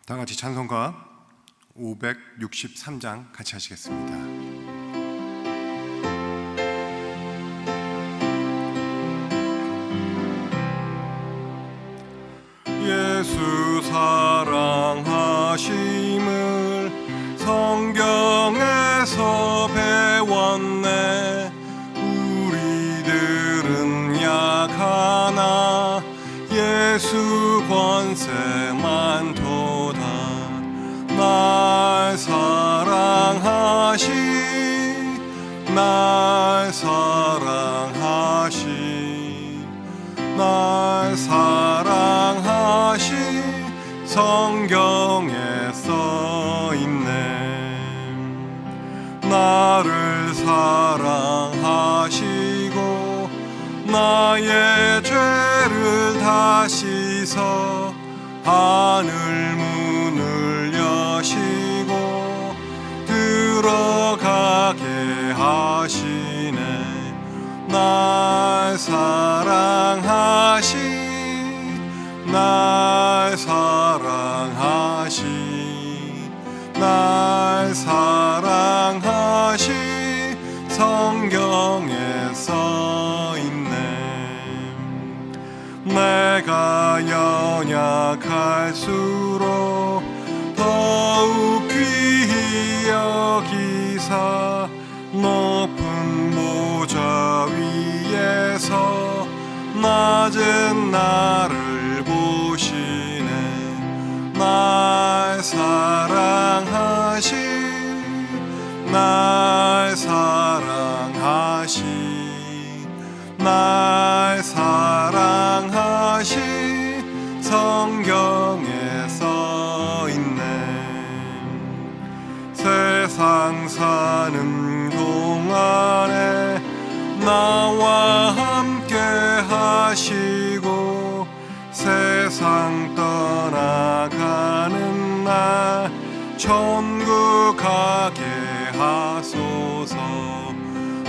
다 같이 찬송가 563장 같이 하시겠습니다. 예수 사랑하심을 성경에서 배웠네. 우리들은 약하나 예수 권세만 도다. 날 사랑하시 날 사랑하시 날 사랑하시 성경에 써있네. 나를 사랑하시고 나의 죄를 다 씻어 하늘 문을 여시고 들어가게 하시네. 날 사랑하시 날 사랑하시 날 사랑하시 성경에 써있네. 내가 연약할수록 더욱 귀히 여기사 높은 보좌 위에서 낮은 나를 보시네. 날 사랑하시 날 사랑하시 날 사랑하시 성경에 써있네. 세상 사는 동안에 나와 함께 하시고 세상 떠나가는 날 천국 가게 하소서.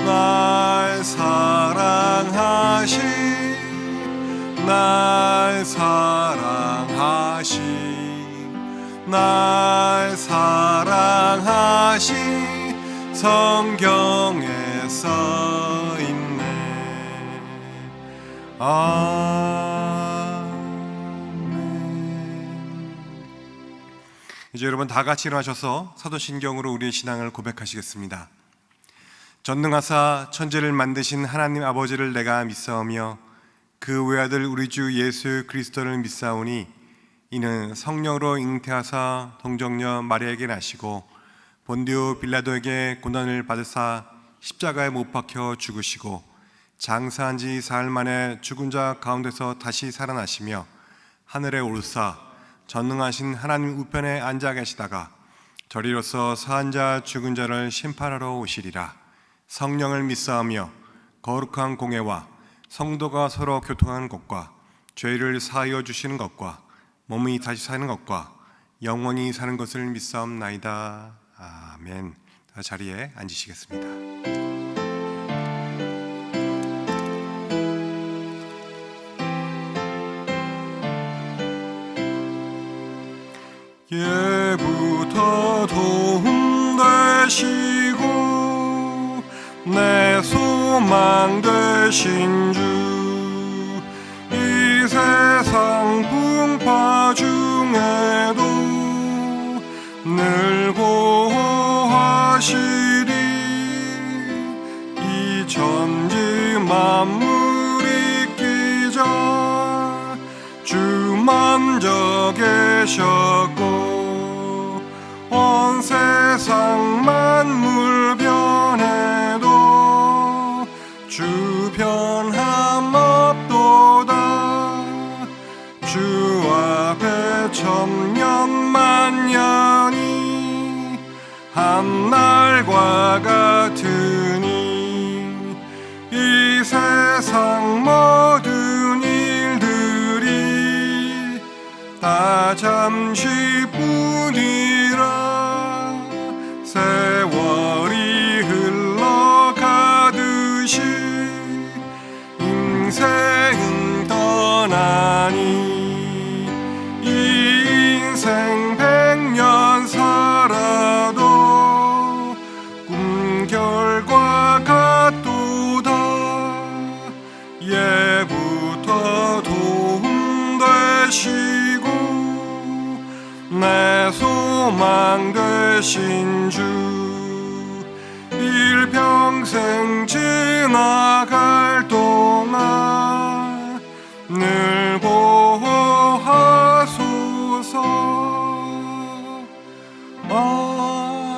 날 사랑하시 날 사랑하시 날 사랑하시 성경에 써있네. 아멘. 이제 여러분 다 같이 일어나셔서 사도신경으로 우리의 신앙을 고백하시겠습니다. 전능하사 천지를 만드신 하나님 아버지를 내가 믿사오며 그 외아들 우리 주 예수 그리스도를 믿사오니 이는 성령으로 잉태하사 동정녀 마리아에게 나시고 본디오 빌라도에게 고난을 받으사 십자가에 못 박혀 죽으시고 장사한 지 사흘 만에 죽은 자 가운데서 다시 살아나시며 하늘에 오르사 전능하신 하나님 우편에 앉아 계시다가 저리로서 사한 자 죽은 자를 심판하러 오시리라. 성령을 믿사오며 거룩한 공회와 성도가 서로 교통하는 것과 죄를 사하여 주시는 것과 몸이 다시 사는 것과 영원히 사는 것을 믿사옵나이다. 아멘. 자리에 앉으시겠습니다. 예부터 도움 되시고 내 소망 되신 주, 이 세상 풍파 중에도 늘 보호하시리. 이 천지 만물이 끼자 주 먼저 계셨고 온 세상 만물 변해도 주 변함 없도다. 주 앞에 천년만년이 한날과 같으니 이 세상 모든 일들이 다 잠시뿐이라. 세월이 흘러가듯이 인생은 떠나니 이 인생 되시고 내 소망 되신 주, 일평생 지나갈 동안 늘 보호하소서. 아멘.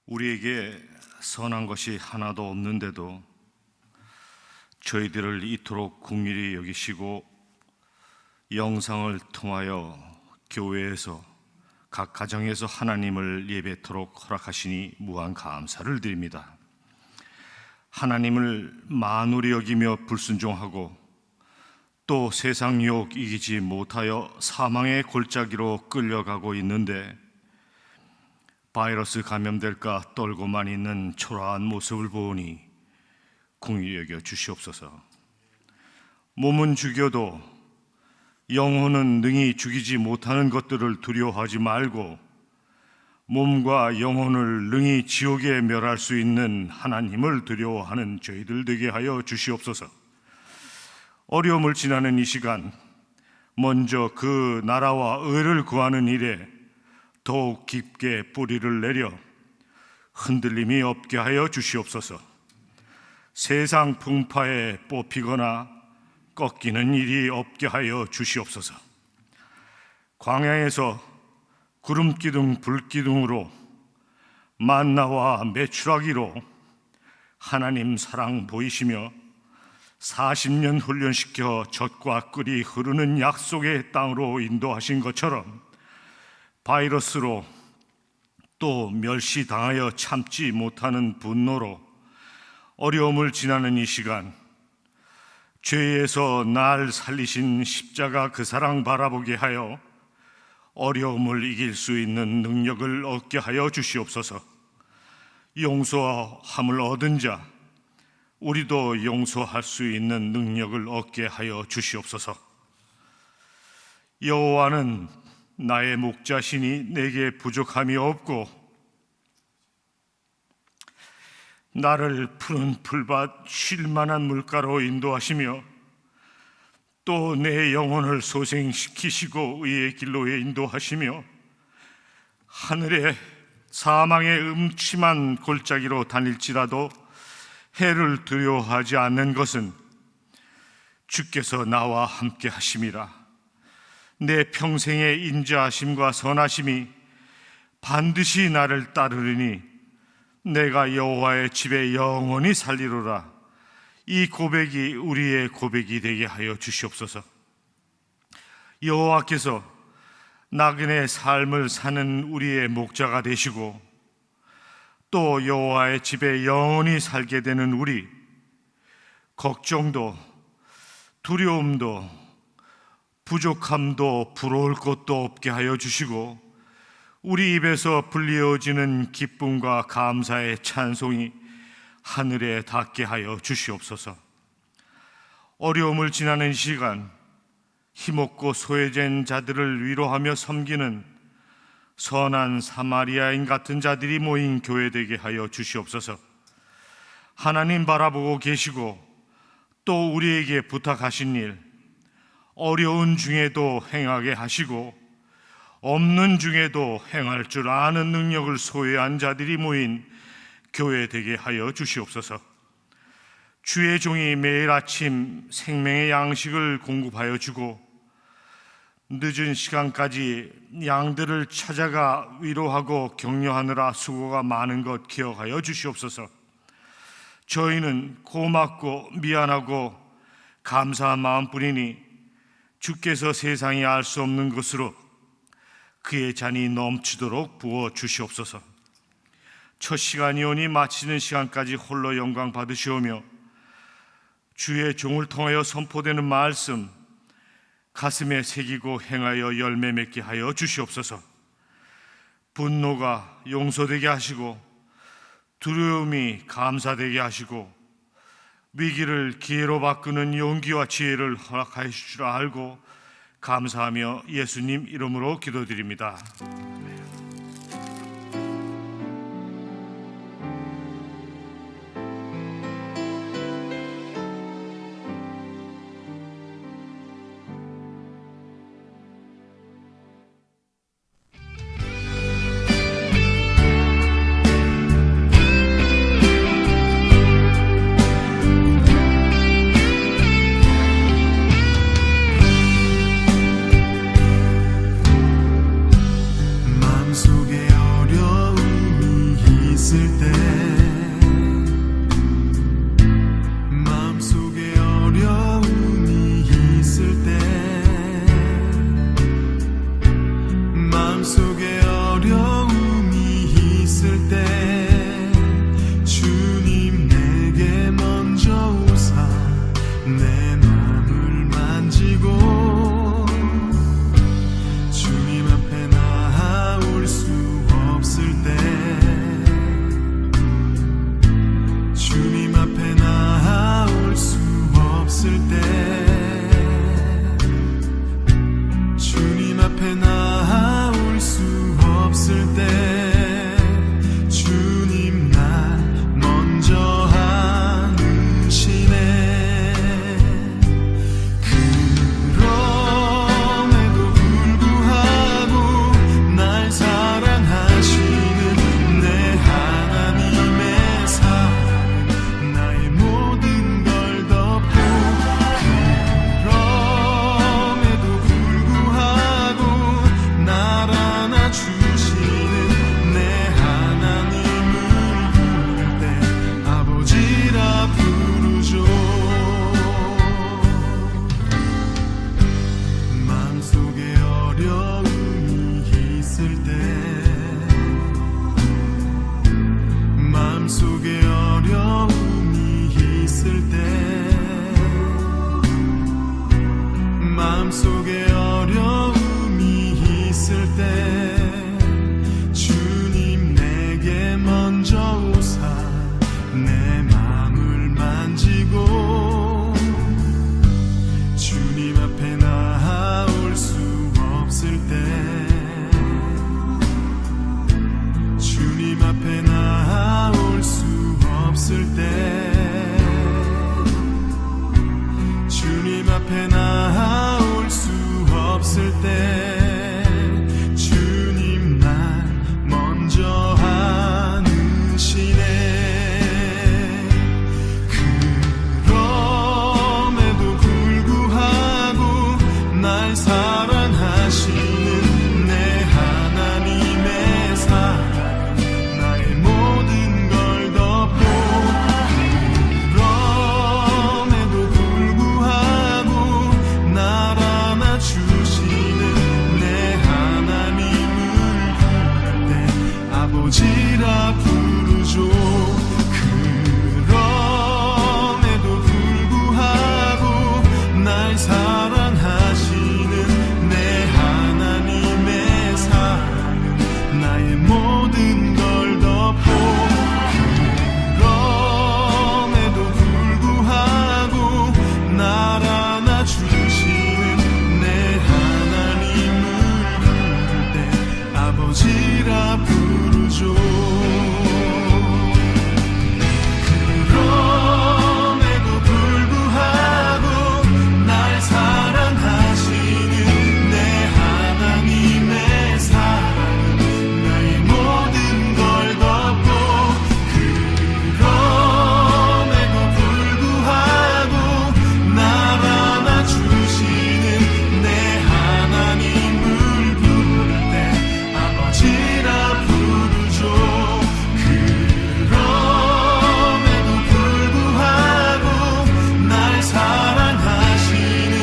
우리에게 선한 것이 하나도 없는데도 저희들을 이토록 긍휼히 여기시고 영상을 통하여 교회에서 각 가정에서 하나님을 예배토록 허락하시니 무한 감사를 드립니다. 하나님을 만홀히 여기며 불순종하고 또 세상 유혹 이기지 못하여 사망의 골짜기로 끌려가고 있는데 바이러스 감염될까 떨고만 있는 초라한 모습을 보니 긍휼히 여겨 주시옵소서. 몸은 죽여도 영혼은 능히 죽이지 못하는 것들을 두려워하지 말고 몸과 영혼을 능히 지옥에 멸할 수 있는 하나님을 두려워하는 저희들 되게 하여 주시옵소서. 어려움을 지나는 이 시간 먼저 그 나라와 의를 구하는 일에 더욱 깊게 뿌리를 내려 흔들림이 없게 하여 주시옵소서. 세상 풍파에 뽑히거나 꺾이는 일이 없게 하여 주시옵소서. 광야에서 구름기둥 불기둥으로 만나와 메추라기로 하나님 사랑 보이시며 40년 훈련시켜 젖과 꿀이 흐르는 약속의 땅으로 인도하신 것처럼 바이러스로 또 멸시당하여 참지 못하는 분노로 어려움을 지나는 이 시간 죄에서 날 살리신 십자가 그 사랑 바라보게 하여 어려움을 이길 수 있는 능력을 얻게 하여 주시옵소서. 용서함을 얻은 자 우리도 용서할 수 있는 능력을 얻게 하여 주시옵소서. 여호와는 나의 목자시니 내게 부족함이 없고 나를 푸른 풀밭 쉴 만한 물가로 인도하시며 또 내 영혼을 소생시키시고 의의 길로 인도하시며 하늘에 사망의 음침한 골짜기로 다닐지라도 해를 두려워하지 않는 것은 주께서 나와 함께 하심이라. 내 평생의 인자하심과 선하심이 반드시 나를 따르리니 내가 여호와의 집에 영원히 살리로라. 이 고백이 우리의 고백이 되게 하여 주시옵소서. 여호와께서 나그네 삶을 사는 우리의 목자가 되시고 또 여호와의 집에 영원히 살게 되는 우리, 걱정도 두려움도 부족함도 부러울 것도 없게 하여 주시고 우리 입에서 불리어지는 기쁨과 감사의 찬송이 하늘에 닿게 하여 주시옵소서. 어려움을 지나는 시간 힘없고 소외된 자들을 위로하며 섬기는 선한 사마리아인 같은 자들이 모인 교회 되게 하여 주시옵소서. 하나님 바라보고 계시고 또 우리에게 부탁하신 일 어려운 중에도 행하게 하시고 없는 중에도 행할 줄 아는 능력을 소유한 자들이 모인 교회 되게 하여 주시옵소서. 주의 종이 매일 아침 생명의 양식을 공급하여 주고 늦은 시간까지 양들을 찾아가 위로하고 격려하느라 수고가 많은 것 기억하여 주시옵소서. 저희는 고맙고 미안하고 감사한 마음뿐이니 주께서 세상이 알 수 없는 것으로 그의 잔이 넘치도록 부어 주시옵소서. 첫 시간이 오니 마치는 시간까지 홀로 영광 받으시오며 주의 종을 통하여 선포되는 말씀 가슴에 새기고 행하여 열매 맺게 하여 주시옵소서. 분노가 용서되게 하시고 두려움이 감사되게 하시고 위기를 기회로 바꾸는 용기와 지혜를 허락하실 줄 알고 감사하며 예수님 이름으로 기도드립니다. 있을 때 마음속에 어려움이 있을 때 주님 내게 먼저 오사 내 마음을 만지고 주님 앞에 나아올 수 없을 때 주님 앞에 나아올 수 없을 때 주님 앞에 나아올 수 없을 때 주님 날 먼저 안으시네. 그럼에도 불구하고 날 사랑하시는 내 하나님의 사랑 나의 모든 걸 덮고 그럼에도 불구하고 날 안아주시는 내 하나님을 부를 때 아버지라 부르죠. 그럼에도 불구하고 날 사랑하시는 내 하나님의 사랑은 나의 모든 걸 덮고 그럼에도 불구하고 날 안아주시는 내 하나님을 부를 때 아버지라 부르죠. 그럼에도 불구하고 날 사랑하시는 내 하나님의 사랑은 나의 모든 걸 덮고 그럼에도 불구하고 날 안아주시는 내 하나님을 부를 때 아버지라 부르죠. 그럼에도 불구하고 날 사랑하시는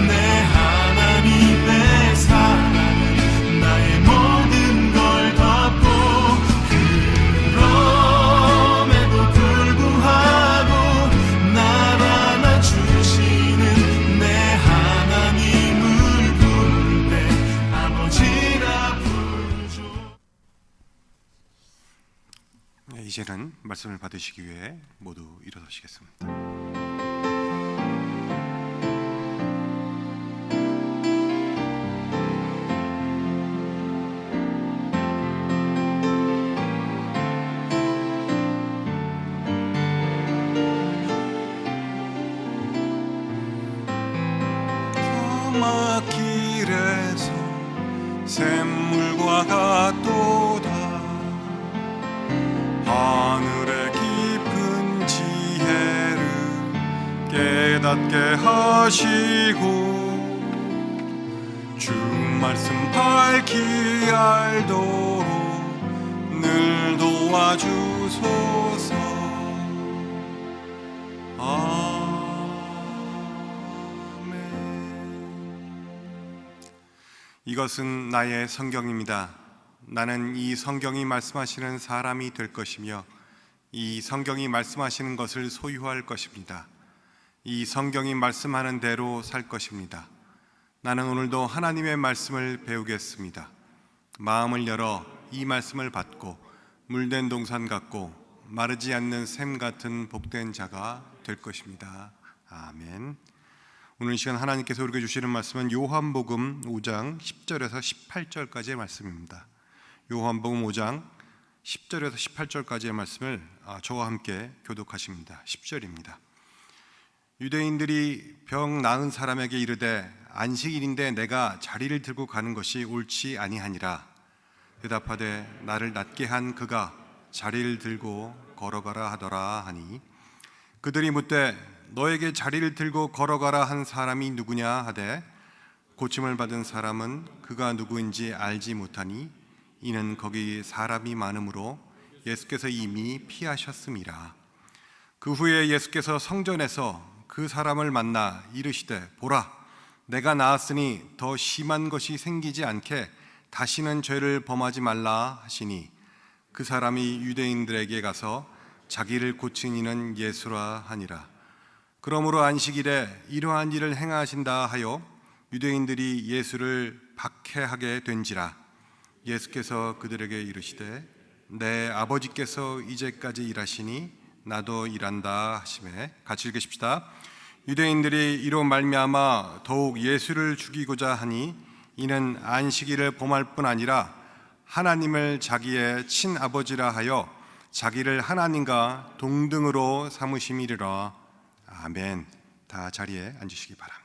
내 하나님의 사랑은 나의 모든 걸 덮고 그럼에도 불구하고 날 안아주시는 내 하나님을 부를 때 아버지라 부르죠. 네, 이제는 말씀을 받으시기 위해 모두 일어서시겠습니다. 길에서 샘물과 같도다. 하늘의 깊은 지혜를 깨닫게 하시고 주 말씀 밝히 알도록 늘 도와주소서. 이것은 나의 성경입니다. 나는 이 성경이 말씀하시는 사람이 될 것이며 이 성경이 말씀하시는 것을 소유할 것입니다. 이 성경이 말씀하는 대로 살 것입니다. 나는 오늘도 하나님의 말씀을 배우겠습니다. 마음을 열어 이 말씀을 받고 물된 동산 같고 마르지 않는 샘 같은 복된 자가 될 것입니다. 아멘. 오늘 이 시간 하나님께서 우리에게 주시는 말씀은 요한복음 5장 10절에서 18절까지의 말씀입니다. 요한복음 5장 10절에서 18절까지의 말씀을 저와 함께 교독하십니다. 10절입니다. 유대인들이 병 나은 사람에게 이르되 안식일인데 내가 자리를 들고 가는 것이 옳지 아니하니라. 대답하되 나를 낫게 한 그가 자리를 들고 걸어가라 하더라 하니 그들이 묻되 너에게 자리를 들고 걸어가라 한 사람이 누구냐 하되 고침을 받은 사람은 그가 누구인지 알지 못하니 이는 거기 사람이 많으므로 예수께서 이미 피하셨음이라. 그 후에 예수께서 성전에서 그 사람을 만나 이르시되 보라 내가 나았으니 더 심한 것이 생기지 않게 다시는 죄를 범하지 말라 하시니 그 사람이 유대인들에게 가서 자기를 고친 이는 예수라 하니라. 그러므로 안식일에 이러한 일을 행하신다 하여 유대인들이 예수를 박해하게 된지라. 예수께서 그들에게 이르시되 내 아버지께서 이제까지 일하시니 나도 일한다 하시매. 같이 읽으십시다. 유대인들이 이로 말미암아 더욱 예수를 죽이고자 하니 이는 안식일을 범할 뿐 아니라 하나님을 자기의 친아버지라 하여 자기를 하나님과 동등으로 삼으심이리라. 아멘. 다 자리에 앉으시기 바랍니다.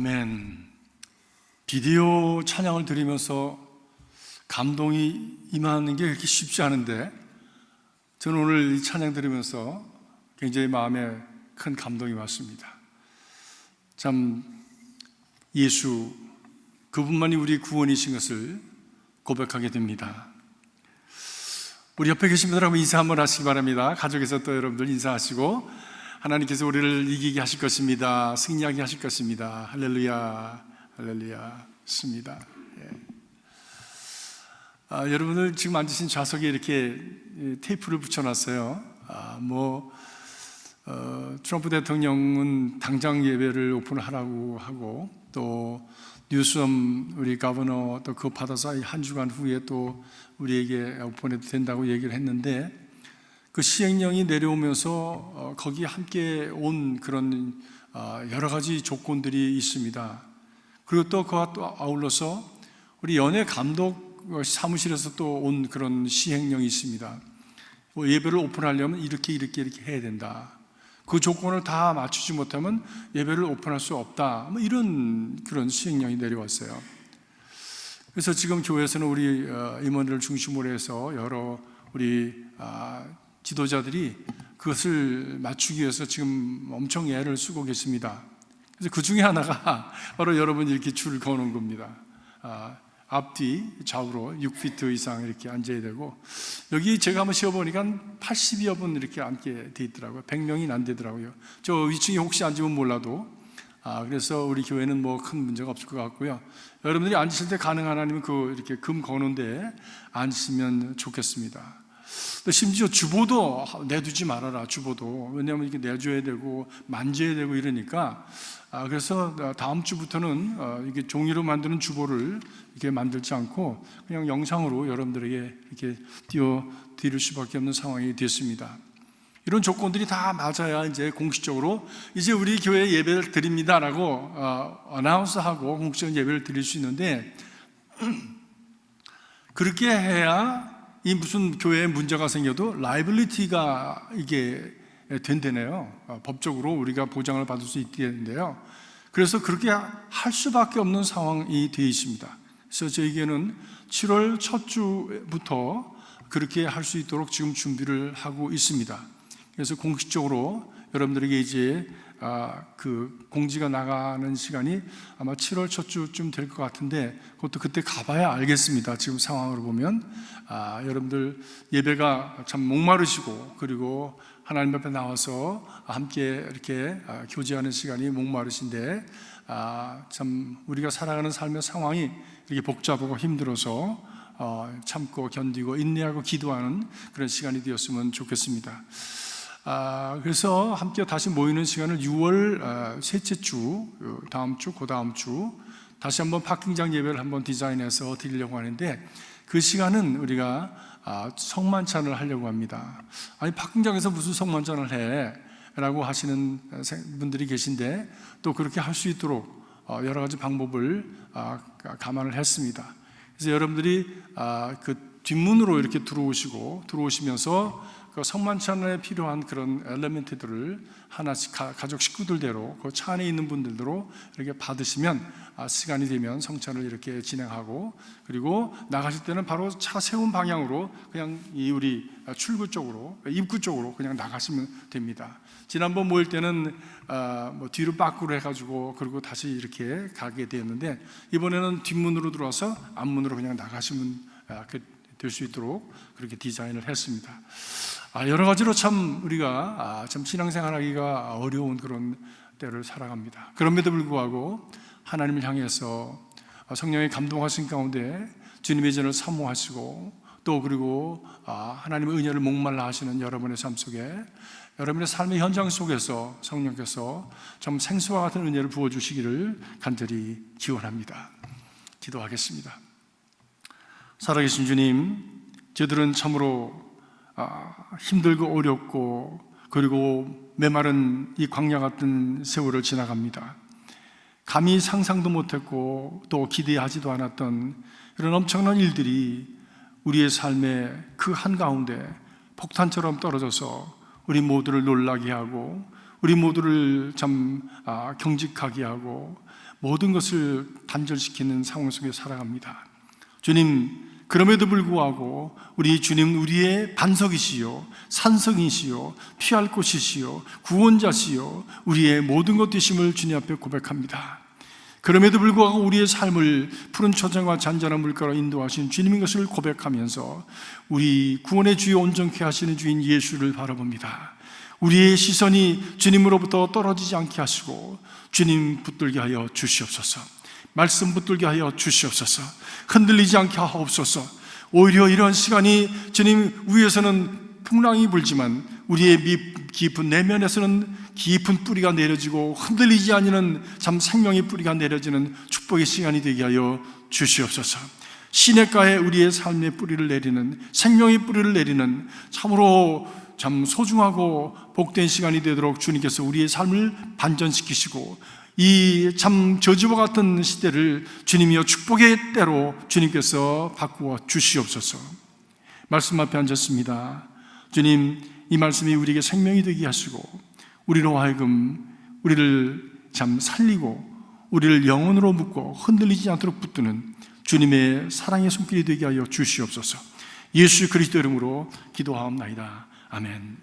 아멘. 비디오 찬양을 드리면서 감동이 임하는 게 그렇게 쉽지 않은데 저는 오늘 이 찬양 들으면서 굉장히 마음에 큰 감동이 왔습니다. 참 예수 그분만이 우리 구원이신 것을 고백하게 됩니다. 우리 옆에 계신 분들 한번 인사 한번 하시기 바랍니다. 가족에서 또 여러분들 인사하시고, 하나님께서 우리를 이기게 하실 것입니다. 승리하게 하실 것입니다. 할렐루야, 할렐루야. 습니다. 여러분들 지금 앉으신 좌석에 이렇게 테이프를 붙여놨어요. 트럼프 대통령은 당장 예배를 오픈하라고 하고, 또 뉴섬 우리 가버너 또 그거 받아서 한 주간 후에 또 우리에게 오픈해도 된다고 얘기를 했는데, 그 시행령이 내려오면서 거기에 함께 온 그런 여러 가지 조건들이 있습니다. 그리고 또 그와 또 아울러서 우리 연예 감독 사무실에서 또 온 그런 시행령이 있습니다. 예배를 오픈하려면 이렇게 해야 된다. 그 조건을 다 맞추지 못하면 예배를 오픈할 수 없다. 이런 그런 시행령이 내려왔어요. 그래서 지금 교회에서는 우리 임원들을 중심으로 해서 여러 우리 지도자들이 그것을 맞추기 위해서 지금 엄청 애를 쓰고 계십니다. 그래서 그 중에 하나가 바로 여러분이 이렇게 줄을 거는 겁니다. 앞뒤 좌우로 6피트 이상 이렇게 앉아야 되고, 여기 제가 한번 쉬어보니까 80여 분 이렇게 앉게 돼 있더라고요. 100명이 안 되더라고요. 저 위층에 혹시 앉으면 몰라도, 그래서 우리 교회는 뭐 큰 문제가 없을 것 같고요. 여러분들이 앉으실 때 가능하다면 그 이렇게 금 거는데 앉으시면 좋겠습니다. 심지어 주보도 내두지 말아라. 주보도, 왜냐하면 이게 내줘야 되고 만져야 되고 이러니까, 그래서 다음 주부터는 이게 종이로 만드는 주보를 이렇게 만들지 않고 그냥 영상으로 여러분들에게 이렇게 띄워드릴 수밖에 없는 상황이 됐습니다. 이런 조건들이 다 맞아야 이제 공식적으로 이제 우리 교회 예배를 드립니다라고 어나운스하고 공식적인 예배를 드릴 수 있는데, 그렇게 해야 이 무슨 교회에 문제가 생겨도 라이빌리티가 이게 된대네요. 법적으로 우리가 보장을 받을 수 있대는데요. 그래서 그렇게 할 수밖에 없는 상황이 되어 있습니다. 그래서 저에게는 7월 첫 주부터 그렇게 할 수 있도록 지금 준비를 하고 있습니다. 그래서 공식적으로 여러분들에게 이제 그 공지가 나가는 시간이 아마 7월 첫 주쯤 될 것 같은데, 그것도 그때 가봐야 알겠습니다. 지금 상황으로 보면 여러분들 예배가 참 목마르시고, 그리고 하나님 앞에 나와서 함께 이렇게 교제하는 시간이 목마르신데, 참 우리가 살아가는 삶의 상황이 이렇게 복잡하고 힘들어서 참고 견디고 인내하고 기도하는 그런 시간이 되었으면 좋겠습니다. 그래서 함께 다시 모이는 시간을 6월 셋째 주, 다음 주, 그 다음 주 다시 한번 파킹장 예배를 한번 디자인해서 드리려고 하는데, 그 시간은 우리가 성만찬을 하려고 합니다. 아니, 파킹장에서 무슨 성만찬을 해? 라고 하시는 분들이 계신데, 또 그렇게 할 수 있도록 여러 가지 방법을 감안을 했습니다. 그래서 여러분들이 그 뒷문으로 이렇게 들어오시면서 그 성만찬에 필요한 그런 엘리멘트들을 하나씩 가족 식구들대로 그 차 안에 있는 분들대로 이렇게 받으시면 시간이 되면 성찬을 이렇게 진행하고, 그리고 나가실 때는 바로 차 세운 방향으로 그냥 우리 출구 쪽으로, 입구 쪽으로 그냥 나가시면 됩니다. 지난번 모일 때는 뭐 뒤로 밖으로 해가지고 그리고 다시 이렇게 가게 되었는데, 이번에는 뒷문으로 들어와서 앞문으로 그냥 나가시면 될 수 있도록 그렇게 디자인을 했습니다. 여러 가지로 참 우리가 참 신앙생활하기가 어려운 그런 때를 살아갑니다. 그럼에도 불구하고 하나님을 향해서 성령의 감동하신 가운데 주님의 전을 사모하시고, 또 그리고 하나님의 은혜를 목말라 하시는 여러분의 삶 속에, 여러분의 삶의 현장 속에서 성령께서 참 생수와 같은 은혜를 부어주시기를 간절히 기원합니다. 기도하겠습니다. 살아계신 주님, 저희들은 참으로 힘들고 어렵고, 그리고 메마른 이 광야 같은 세월을 지나갑니다. 감히 상상도 못했고 또 기대하지도 않았던 이런 엄청난 일들이 우리의 삶의 그 한가운데 폭탄처럼 떨어져서 우리 모두를 놀라게 하고, 우리 모두를 참 경직하게 하고, 모든 것을 단절시키는 상황 속에 살아갑니다. 주님, 그럼에도 불구하고 우리 주님, 우리의 반석이시요 산성이시요 피할 곳이시요 구원자시요 우리의 모든 것 되심을 주님 앞에 고백합니다. 그럼에도 불구하고 우리의 삶을 푸른 초장과 잔잔한 물가로 인도하신 주님인 것을 고백하면서 우리 구원의 주여 온전케 하시는 주인 예수를 바라봅니다. 우리의 시선이 주님으로부터 떨어지지 않게 하시고 주님 붙들게 하여 주시옵소서. 말씀 붙들게 하여 주시옵소서. 흔들리지 않게 하옵소서. 오히려 이런 시간이 주님 위에서는 풍랑이 불지만 우리의 깊은 내면에서는 깊은 뿌리가 내려지고 흔들리지 않는 참 생명의 뿌리가 내려지는 축복의 시간이 되게 하여 주시옵소서. 시냇가에 우리의 삶의 뿌리를 내리는, 생명의 뿌리를 내리는 참으로 참 소중하고 복된 시간이 되도록 주님께서 우리의 삶을 반전시키시고 이 참 저주와 같은 시대를 주님이여 축복의 때로 주님께서 바꾸어 주시옵소서. 말씀 앞에 앉았습니다. 주님, 이 말씀이 우리에게 생명이 되게 하시고 우리로 하여금 우리를 참 살리고 우리를 영혼으로 묶고 흔들리지 않도록 붙드는 주님의 사랑의 손길이 되게 하여 주시옵소서. 예수 그리스도 이름으로 기도하옵나이다. 아멘.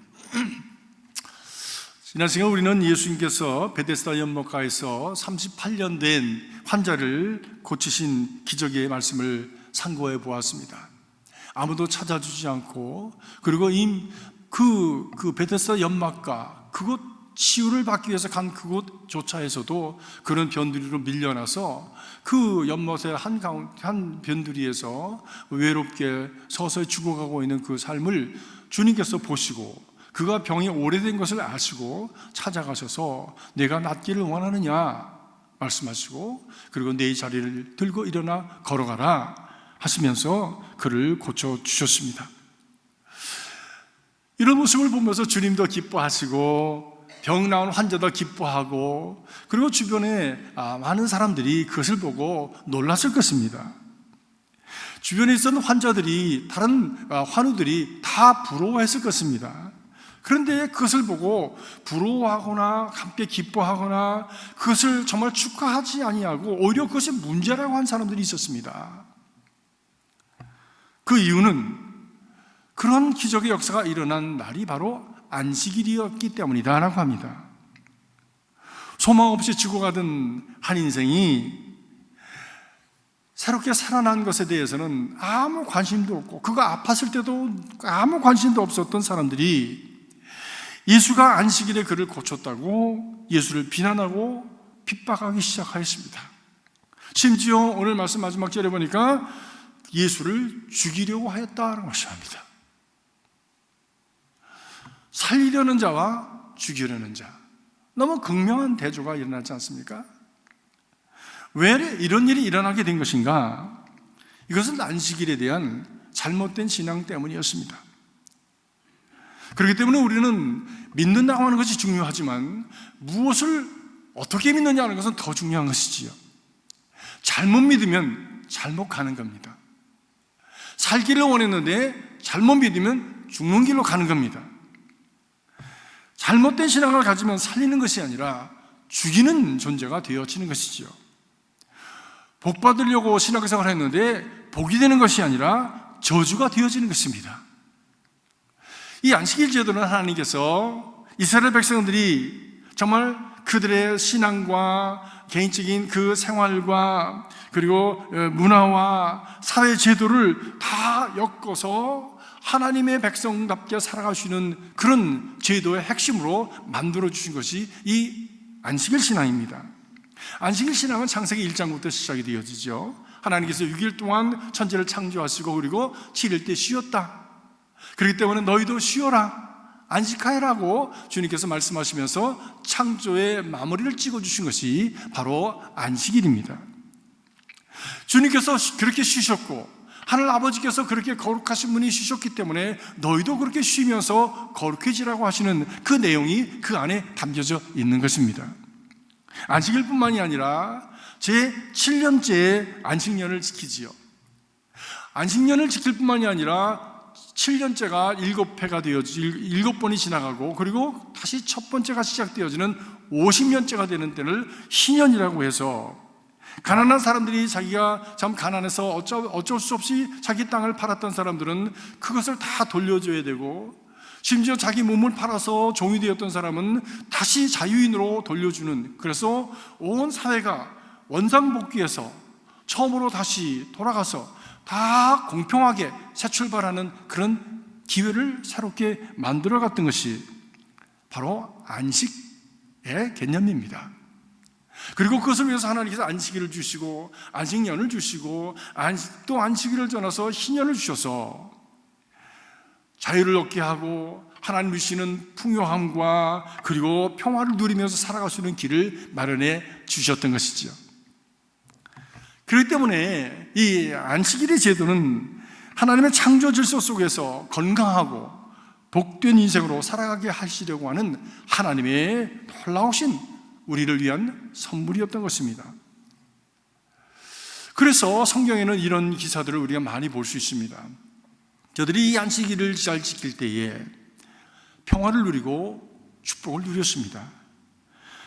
지난 시간 우리는 예수님께서 베데스다 연못가에서 38년 된 환자를 고치신 기적의 말씀을 상고해 보았습니다. 아무도 찾아주지 않고, 그리고 그 베데스다 연못가 그곳 치유를 받기 위해서 간 그곳조차에서도 그런 변두리로 밀려나서 그 연못의 한 변두리에서 외롭게 서서히 죽어가고 있는 그 삶을 주님께서 보시고 그가 병이 오래된 것을 아시고 찾아가셔서 내가 낫기를 원하느냐 말씀하시고, 그리고 내 자리를 들고 일어나 걸어가라 하시면서 그를 고쳐주셨습니다. 이런 모습을 보면서 주님도 기뻐하시고 병 나온 환자도 기뻐하고, 그리고 주변에 많은 사람들이 그것을 보고 놀랐을 것입니다. 주변에 있었던 환자들이, 다른 환우들이 다 부러워했을 것입니다. 그런데 그것을 보고 부러워하거나 함께 기뻐하거나 그것을 정말 축하하지 아니하고 오히려 그것이 문제라고 한 사람들이 있었습니다. 그 이유는 그런 기적의 역사가 일어난 날이 바로 안식일이었기 때문이다라고 합니다. 소망 없이 죽어가던 한 인생이 새롭게 살아난 것에 대해서는 아무 관심도 없고, 그가 아팠을 때도 아무 관심도 없었던 사람들이 예수가 안식일에 그를 고쳤다고 예수를 비난하고 핍박하기 시작하였습니다. 심지어 오늘 말씀 마지막 절에 보니까 예수를 죽이려고 하였다는 것입니다. 살리려는 자와 죽이려는 자, 너무 극명한 대조가 일어나지 않습니까? 왜 이런 일이 일어나게 된 것인가? 이것은 안식일에 대한 잘못된 신앙 때문이었습니다. 그렇기 때문에 우리는 믿는다고 하는 것이 중요하지만 무엇을 어떻게 믿느냐 하는 것은 더 중요한 것이지요. 잘못 믿으면 잘못 가는 겁니다. 살기를 원했는데 잘못 믿으면 죽는 길로 가는 겁니다. 잘못된 신앙을 가지면 살리는 것이 아니라 죽이는 존재가 되어지는 것이지요. 복 받으려고 신앙생활을 했는데 복이 되는 것이 아니라 저주가 되어지는 것입니다. 이 안식일 제도는 하나님께서 이스라엘 백성들이 정말 그들의 신앙과 개인적인 그 생활과 그리고 문화와 사회 제도를 다 엮어서 하나님의 백성답게 살아갈 수 있는 그런 제도의 핵심으로 만들어 주신 것이 이 안식일 신앙입니다. 안식일 신앙은 창세기 1장부터 시작이 되어지죠. 하나님께서 6일 동안 천지를 창조하시고 그리고 7일 때 쉬었다. 그렇기 때문에 너희도 쉬어라, 안식하라고 주님께서 말씀하시면서 창조의 마무리를 찍어주신 것이 바로 안식일입니다. 주님께서 그렇게 쉬셨고 하늘 아버지께서 그렇게 거룩하신 분이 쉬셨기 때문에 너희도 그렇게 쉬면서 거룩해지라고 하시는 그 내용이 그 안에 담겨져 있는 것입니다. 안식일뿐만이 아니라 제 7년째 안식년을 지키지요. 안식년을 지킬 뿐만이 아니라 7년째가 7회가 되어지 7번이 지나가고, 그리고 다시 첫 번째가 시작되어지는 50년째가 되는 때를 희년이라고 해서 가난한 사람들이 자기가 참 가난해서 어쩔 수 없이 자기 땅을 팔았던 사람들은 그것을 다 돌려줘야 되고, 심지어 자기 몸을 팔아서 종이 되었던 사람은 다시 자유인으로 돌려주는, 그래서 온 사회가 원상복귀해서 처음으로 다시 돌아가서 다 공평하게 새 출발하는 그런 기회를 새롭게 만들어갔던 것이 바로 안식의 개념입니다. 그리고 그것을 위해서 하나님께서 안식일을 주시고 안식년을 주시고 또 안식일을 전해서 희년을 주셔서 자유를 얻게 하고 하나님 주시는 풍요함과 그리고 평화를 누리면서 살아갈 수 있는 길을 마련해 주셨던 것이죠. 그렇기 때문에 이 안식일의 제도는 하나님의 창조 질서 속에서 건강하고 복된 인생으로 살아가게 하시려고 하는 하나님의 놀라우신 우리를 위한 선물이었던 것입니다. 그래서 성경에는 이런 기사들을 우리가 많이 볼 수 있습니다. 저들이 이 안식일을 잘 지킬 때에 평화를 누리고 축복을 누렸습니다.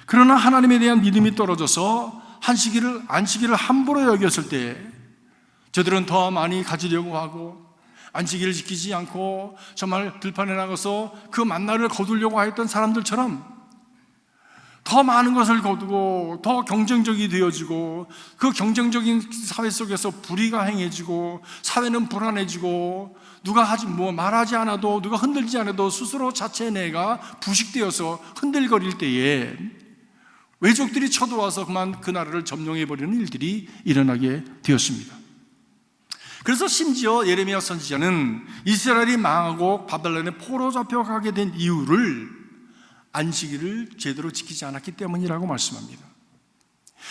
그러나 하나님에 대한 믿음이 떨어져서 안식일을 함부로 여겼을 때 저들은 더 많이 가지려고 하고 안식일을 지키지 않고 정말 들판에 나가서 그 만나를 거두려고 했던 사람들처럼 더 많은 것을 거두고 더 경쟁적이 되어지고 그 경쟁적인 사회 속에서 불의가 행해지고 사회는 불안해지고 누가 말하지 않아도 누가 흔들지 않아도 스스로 자체 내가 부식되어서 흔들거릴 때에 외적들이 쳐들어와서 그만 그 나라를 점령해버리는 일들이 일어나게 되었습니다. 그래서 심지어 예레미야 선지자는 이스라엘이 망하고 바벨론에 포로 잡혀가게 된 이유를 안식일을 제대로 지키지 않았기 때문이라고 말씀합니다.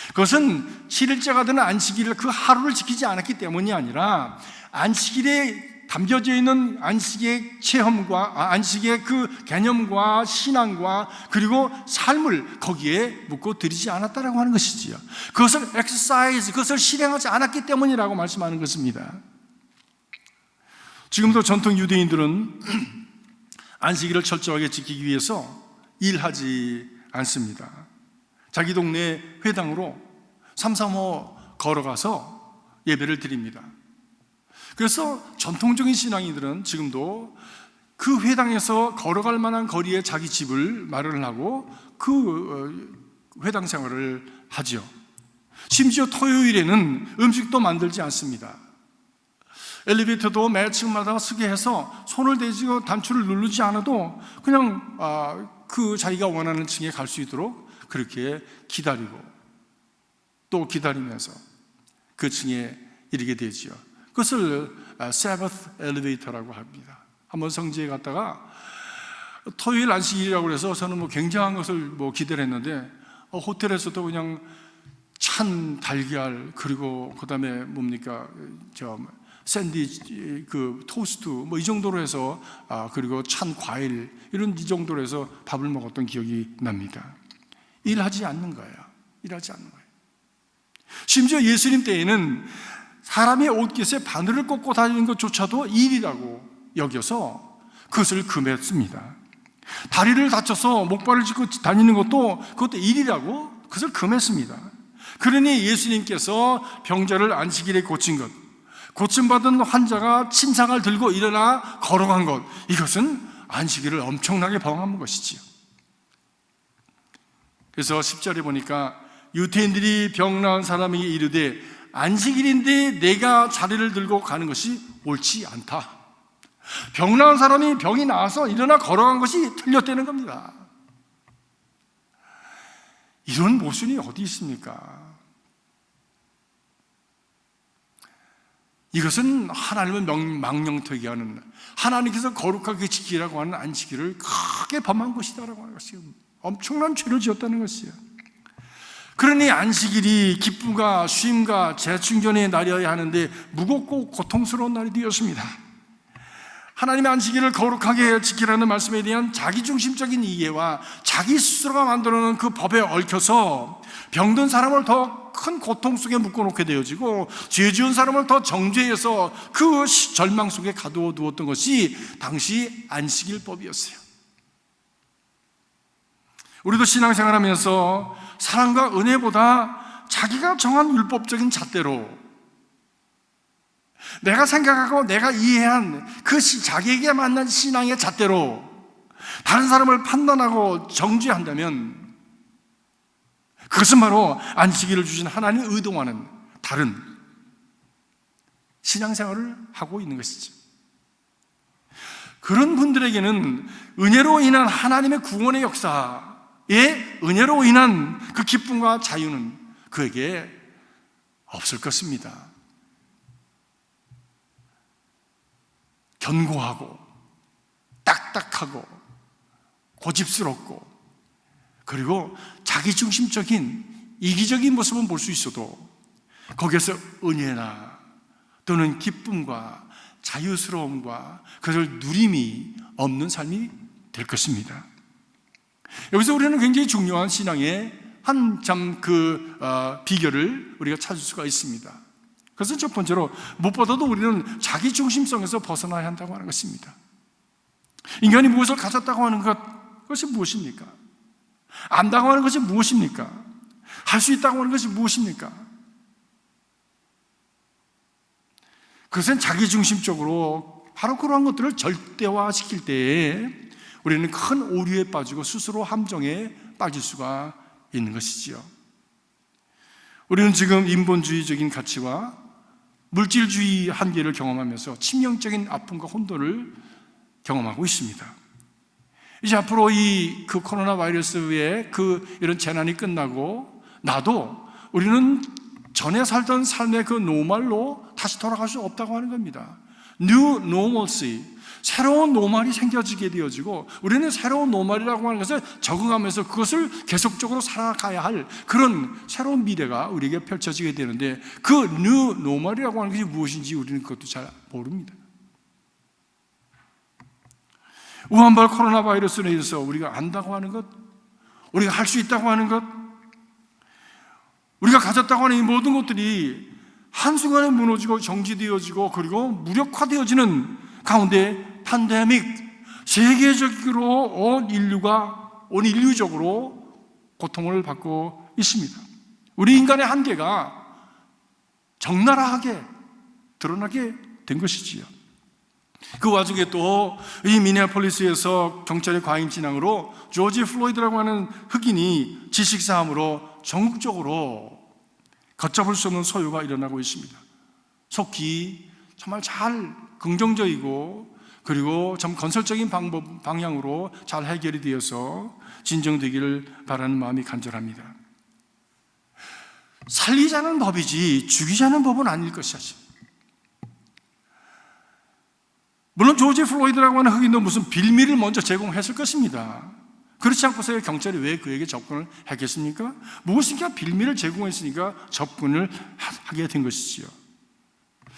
그것은 7일째가 되는 안식일을 그 하루를 지키지 않았기 때문이 아니라 안식일에 담겨져 있는 안식의 체험과 안식의 그 개념과 신앙과 그리고 삶을 거기에 묻고 들이지 않았다라고 하는 것이지요. 그것을 그것을 실행하지 않았기 때문이라고 말씀하는 것입니다. 지금도 전통 유대인들은 안식일을 철저하게 지키기 위해서 일하지 않습니다. 자기 동네 회당으로 335 걸어가서 예배를 드립니다. 그래서 전통적인 신앙인들은 지금도 그 회당에서 걸어갈 만한 거리에 자기 집을 마련을 하고 그 회당 생활을 하지요. 심지어 토요일에는 음식도 만들지 않습니다. 엘리베이터도 매 층마다 쓰게 해서 손을 대지고 단추를 누르지 않아도 그냥 그 자기가 원하는 층에 갈 수 있도록 그렇게 기다리고 또 기다리면서 그 층에 이르게 되지요. 그것을 Sabbath 엘리베이터라고 합니다. 한번 성지에 갔다가 토요일 안식일이라고 해서 저는 굉장한 것을 기대를 했는데 호텔에서도 그냥 찬 달걀 그리고 그다음에 샌드위치, 토스트 이 정도로 해서 그리고 찬 과일 이 정도로 해서 밥을 먹었던 기억이 납니다. 일하지 않는 거예요. 일하지 않는 거예요. 심지어 예수님 때에는 사람의 옷깃에 바늘을 꽂고 다니는 것조차도 일이라고 여겨서 그것을 금했습니다. 다리를 다쳐서 목발을 짚고 다니는 그것도 일이라고 그것을 금했습니다. 그러니 예수님께서 병자를 안식일에 고친 것, 고침받은 환자가 침상을 들고 일어나 걸어간 것, 이것은 안식일을 엄청나게 범한 것이지요. 그래서 10절에 보니까 유대인들이 병 나은 사람에게 이르되 안식일인데 내가 자리를 들고 가는 것이 옳지 않다. 병 나은 사람이 병이 나아서 일어나 걸어간 것이 틀렸다는 겁니다. 이런 모순이 어디 있습니까? 이것은 하나님을 망령되게 하는, 하나님께서 거룩하게 지키라고 하는 안식일을 크게 범한 것이다라고 하는 것이요, 엄청난 죄를 지었다는 것이에요. 그러니 안식일이 기쁨과 쉼과 재충전의 날이어야 하는데 무겁고 고통스러운 날이 되었습니다. 하나님의 안식일을 거룩하게 지키라는 말씀에 대한 자기중심적인 이해와 자기 스스로가 만들어놓은 그 법에 얽혀서 병든 사람을 더 큰 고통 속에 묶어놓게 되어지고 죄 지은 사람을 더 정죄해서 그 절망 속에 가두어 두었던 것이 당시 안식일법이었어요. 우리도 신앙생활하면서 사랑과 은혜보다 자기가 정한 율법적인 잣대로 내가 생각하고 내가 이해한 그 자기에게 맞는 신앙의 잣대로 다른 사람을 판단하고 정죄한다면 그것은 바로 안식일을 주신 하나님의 의도와는 다른 신앙생활을 하고 있는 것이죠. 그런 분들에게는 은혜로 인한 하나님의 구원의 역사에 은혜로 인한 그 기쁨과 자유는 그에게 없을 것입니다. 견고하고 딱딱하고 고집스럽고 그리고 자기중심적인 이기적인 모습은 볼 수 있어도 거기에서 은혜나 또는 기쁨과 자유스러움과 그것을 누림이 없는 삶이 될 것입니다. 여기서 우리는 굉장히 중요한 신앙의 한참 비결을 우리가 찾을 수가 있습니다. 그것은 첫 번째로 무엇보다도 우리는 자기중심성에서 벗어나야 한다고 하는 것입니다. 인간이 무엇을 가졌다고 하는 그것이 무엇입니까? 안다고 하는 것이 무엇입니까? 할 수 있다고 하는 것이 무엇입니까? 그것은 자기중심적으로 바로 그러한 것들을 절대화시킬 때에 우리는 큰 오류에 빠지고 스스로 함정에 빠질 수가 있는 것이지요. 우리는 지금 인본주의적인 가치와 물질주의 한계를 경험하면서 치명적인 아픔과 혼돈을 경험하고 있습니다. 이제 앞으로 그 코로나 바이러스의 이런 재난이 끝나고 나도 우리는 전에 살던 삶의 그 노멀로 다시 돌아갈 수 없다고 하는 겁니다. New normalcy, 새로운 노멀이 생겨지게 되어지고 우리는 새로운 노멀이라고 하는 것을 적응하면서 그것을 계속적으로 살아가야 할 그런 새로운 미래가 우리에게 펼쳐지게 되는데 그 New normal이라고 하는 것이 무엇인지 우리는 그것도 잘 모릅니다. 우한발 코로나 바이러스에 대해서 우리가 안다고 하는 것, 우리가 할 수 있다고 하는 것, 우리가 가졌다고 하는 이 모든 것들이 한순간에 무너지고 정지되어지고 그리고 무력화되어지는 가운데 팬데믹, 세계적으로 온 인류적으로 고통을 받고 있습니다. 우리 인간의 한계가 적나라하게 드러나게 된 것이지요. 그 와중에 또 이 미네아폴리스에서 경찰의 과잉 진앙으로 조지 플로이드라고 하는 흑인이 질식사함으로 전국적으로 걷잡을 수 없는 소요가 일어나고 있습니다. 속히 정말 잘 긍정적이고 그리고 참 건설적인 방향으로 잘 해결이 되어서 진정되기를 바라는 마음이 간절합니다. 살리자는 법이지 죽이자는 법은 아닐 것이지. 물론 조지 플로이드라고 하는 흑인도 무슨 빌미를 먼저 제공했을 것입니다. 그렇지 않고서 경찰이 왜 그에게 접근을 했겠습니까? 무엇인가 빌미를 제공했으니까 접근을 하게 된 것이지요.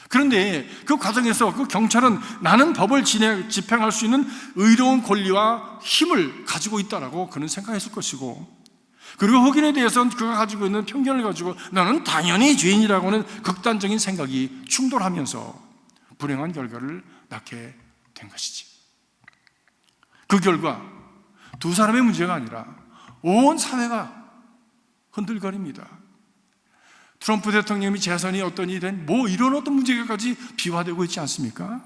그런데 그 과정에서 그 경찰은 나는 법을 집행할 수 있는 의로운 권리와 힘을 가지고 있다라고 그는 생각했을 것이고, 그리고 흑인에 대해서는 그가 가지고 있는 편견을 가지고 나는 당연히 죄인이라고 하는 극단적인 생각이 충돌하면서 불행한 결과를 낳게 된 것이지. 그 결과 두 사람의 문제가 아니라 온 사회가 흔들거립니다. 트럼프 대통령이 재선이 어떤 일은 이런 어떤 문제까지 비화되고 있지 않습니까?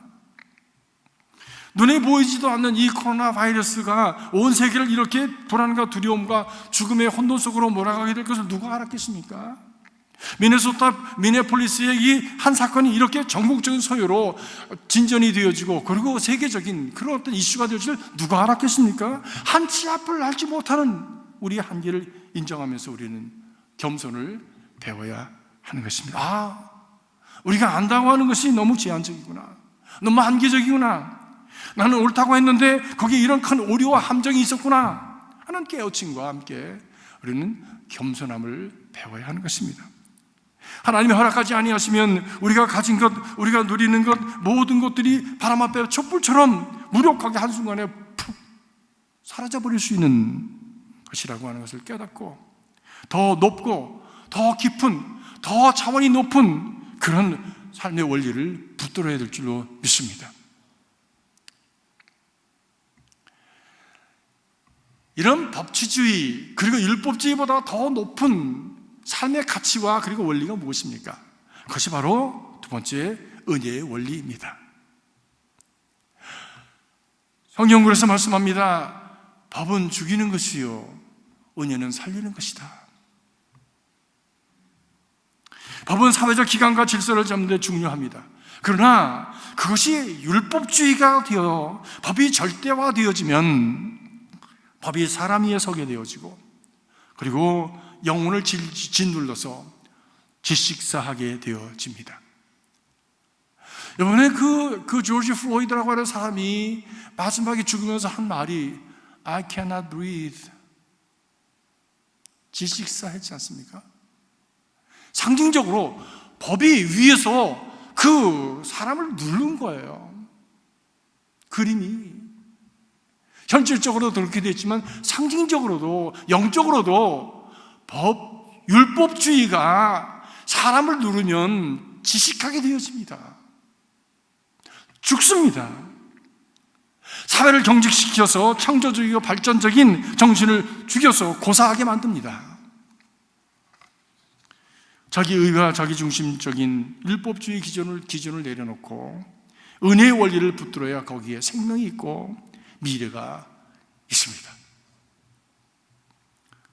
눈에 보이지도 않는 이 코로나 바이러스가 온 세계를 이렇게 불안과 두려움과 죽음의 혼돈 속으로 몰아가게 될 것을 누가 알았겠습니까? 미네폴리스의 이 한 사건이 이렇게 전국적인 소요로 진전이 되어지고 그리고 세계적인 그런 어떤 이슈가 될 줄 누가 알았겠습니까? 한 치 앞을 알지 못하는 우리의 한계를 인정하면서 우리는 겸손을 배워야 하는 것입니다. 우리가 안다고 하는 것이 너무 제한적이구나, 너무 한계적이구나, 나는 옳다고 했는데 거기에 이런 큰 오류와 함정이 있었구나 하는 깨우침과 함께 우리는 겸손함을 배워야 하는 것입니다. 하나님이 허락하지 아니하시면 우리가 가진 것, 우리가 누리는 것, 모든 것들이 바람 앞에 촛불처럼 무력하게 한순간에 푹 사라져버릴 수 있는 것이라고 하는 것을 깨닫고 더 높고 더 깊은, 더 차원이 높은 그런 삶의 원리를 붙들어야 될 줄로 믿습니다. 이런 법치주의 그리고 율법주의보다 더 높은 삶의 가치와 그리고 원리가 무엇입니까? 그것이 바로 두 번째 은혜의 원리입니다. 성경에서 말씀합니다. 법은 죽이는 것이요 은혜는 살리는 것이다. 법은 사회적 기관과 질서를 잡는 데 중요합니다. 그러나 그것이 율법주의가 되어 법이 절대화되어지면 법이 사람 위에 서게 되어지고, 그리고 영혼을 짓눌러서 질식사하게 되어집니다. 이번에 그 조지 플로이드라고 하는 사람이 마지막에 죽으면서 한 말이 I cannot breathe. 질식사했지 않습니까? 상징적으로 법이 위에서 그 사람을 누른 거예요. 그림이 현실적으로도 그렇게 됐지만 상징적으로도 영적으로도 율법주의가 사람을 누르면 지식하게 되어집니다. 죽습니다. 사회를 경직시켜서 창조적이고 발전적인 정신을 죽여서 고사하게 만듭니다. 자기의와 자기중심적인 율법주의 기준을 내려놓고 은혜의 원리를 붙들어야 거기에 생명이 있고 미래가 있습니다.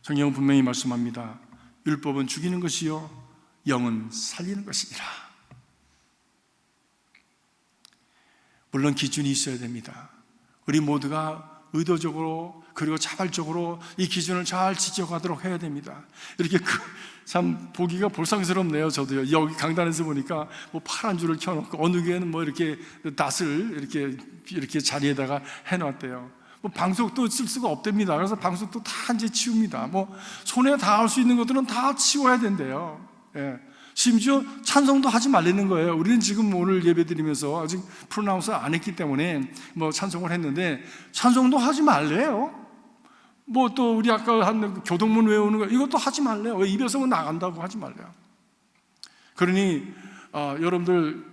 성경은 분명히 말씀합니다. 율법은 죽이는 것이요 영은 살리는 것이니라. 물론 기준이 있어야 됩니다. 우리 모두가 의도적으로 그리고 자발적으로 이 기준을 잘 지켜가도록 해야 됩니다. 이렇게 참 보기가 볼상스럽네요. 저도요. 여기 강단에서 보니까 뭐 파란 줄을 켜놓고 어느 교회는 뭐 이렇게 낫을 이렇게 자리에다가 해놨대요. 뭐 방석도 쓸 수가 없답니다. 그래서 방석도 다 이제 치웁니다. 뭐 손에 닿을 수 있는 것들은 다 치워야 된대요. 예. 심지어 찬송도 하지 말라는 거예요. 우리는 지금 오늘 예배 드리면서 아직 프로나운서 안 했기 때문에 뭐 찬송을 했는데 찬송도 하지 말래요. 뭐 또 우리 아까 한 교동문 외우는 거 이것도 하지 말래요. 왜 입에서 뭐 나간다고 하지 말래요. 그러니 여러분들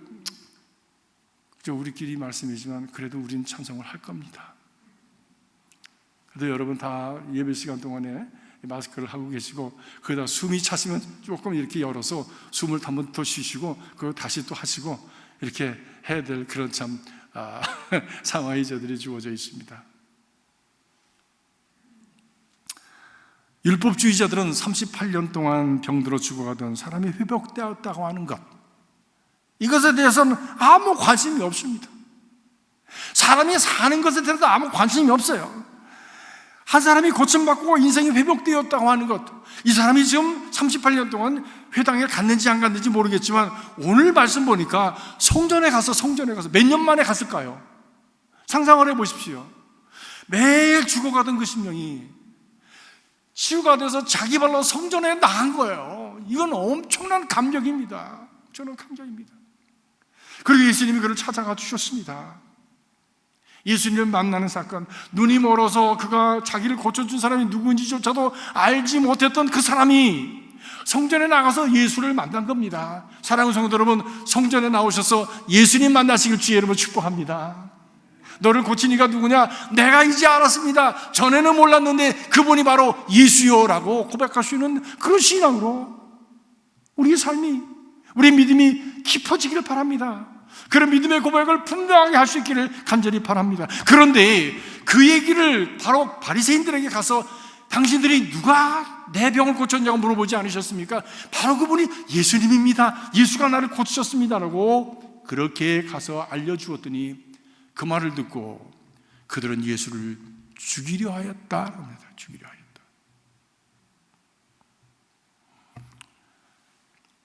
우리끼리 말씀이지만 그래도 우리는 찬송을 할 겁니다. 그래도 여러분 다 예배 시간 동안에 마스크를 하고 계시고 거기다 숨이 차시면 조금 이렇게 열어서 숨을 한 번 더 쉬시고 그리고 다시 또 하시고 이렇게 해야 될 그런 참 상황이 저들이 주어져 있습니다. 율법주의자들은 38년 동안 병들어 죽어가던 사람이 회복되었다고 하는 것, 이것에 대해서는 아무 관심이 없습니다. 사람이 사는 것에 대해서 아무 관심이 없어요. 한 사람이 고침받고 인생이 회복되었다고 하는 것, 이 사람이 지금 38년 동안 회당에 갔는지 안 갔는지 모르겠지만 오늘 말씀 보니까 성전에 가서 몇 년 만에 갔을까요? 상상을 해보십시오. 매일 죽어가던 그 심령이 치유가 돼서 자기 발로 성전에 나간 거예요. 이건 엄청난 감격입니다. 저는 감격입니다. 그리고 예수님이 그를 찾아가 주셨습니다. 예수님을 만나는 사건, 눈이 멀어서 그가 자기를 고쳐준 사람이 누구인지조차도 알지 못했던 그 사람이 성전에 나가서 예수를 만난 겁니다. 사랑하는 성도 여러분, 성전에 나오셔서 예수님 만나시길 주의 이름으로 축복합니다. 너를 고친 이가 누구냐? 내가 이제 알았습니다. 전에는 몰랐는데 그분이 바로 예수요라고 고백할 수 있는 그런 신앙으로 우리의 삶이, 우리의 믿음이 깊어지기를 바랍니다. 그런 믿음의 고백을 분명하게 할 수 있기를 간절히 바랍니다. 그런데 그 얘기를 바로 바리새인들에게 가서 당신들이 누가 내 병을 고쳤냐고 물어보지 않으셨습니까? 바로 그분이 예수님입니다. 예수가 나를 고치셨습니다라고 그렇게 가서 알려주었더니 그 말을 듣고 그들은 예수를 죽이려 하였다. 죽이려 하였다.